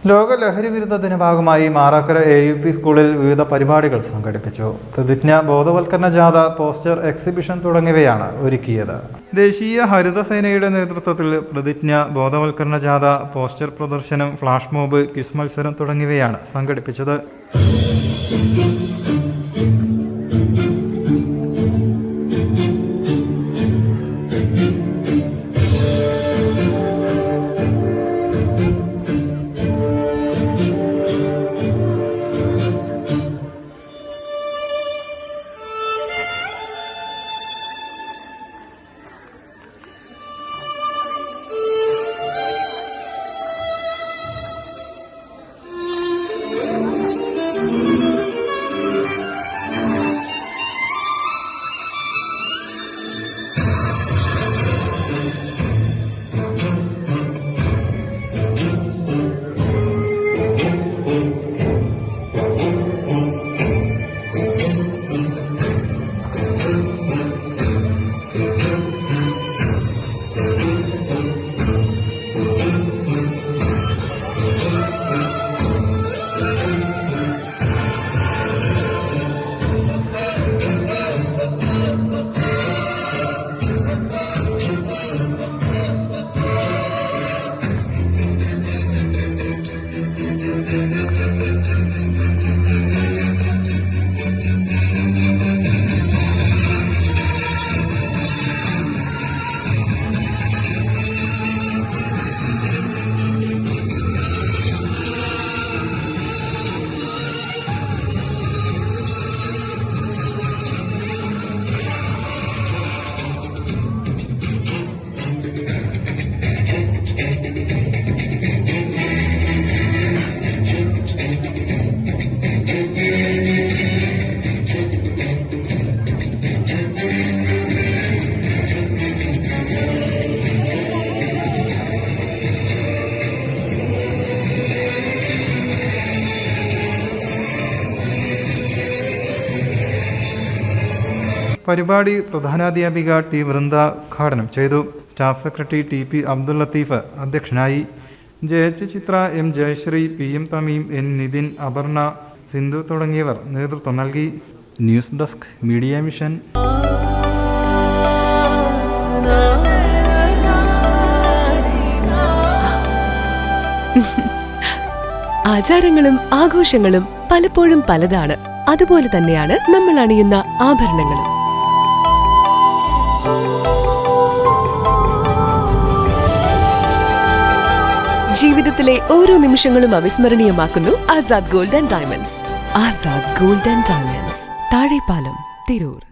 ലോക ലഹരി വിരുദ്ധ ദിന ഭാഗമായി മാറാക്കര AUP സ്കൂളിൽ വിവിധ പരിപാടികൾ സംഘടിപ്പിച്ചു. പ്രതിജ്ഞ ബോധവൽക്കരണ ജാഥ, പോസ്റ്റർ എക്സിബിഷൻ തുടങ്ങിയവയാണ് ഒരുക്കിയത്. ദേശീയ ഹരിതസേനയുടെ നേതൃത്വത്തിൽ പ്രതിജ്ഞ ബോധവൽക്കരണ ജാഥ, പോസ്റ്റർ പ്രദർശനം, ഫ്ലാഷ് മോബ്, ക്വിസ് മത്സരം തുടങ്ങിയവയാണ് സംഘടിപ്പിച്ചത്. പരിപാടി പ്രധാനാധ്യാപിക ടി വൃന്ദ ഉദ്ഘാടനം ചെയ്തു. Staff secretary TP Abdul Latheef അധ്യക്ഷനായി. JH Chitra, M Jayasree, PM Thameem, N Nithin, Aparna, Sindhu തുടങ്ങിയവർ നേതൃത്വം നൽകി. News desk, media mission. ആചാരങ്ങളും ആഘോഷങ്ങളും പലപ്പോഴും പലതാണ്. അതുപോലെ തന്നെയാണ് നമ്മൾ അണിയുന്ന ആഭരണങ്ങളും. ജീവിതത്തിലെ ഓരോ നിമിഷങ്ങളും അവിസ്മരണീയമാക്കുന്നു Azad gold and diamonds. Azad gold and diamonds, Thazhepalam, Tirur.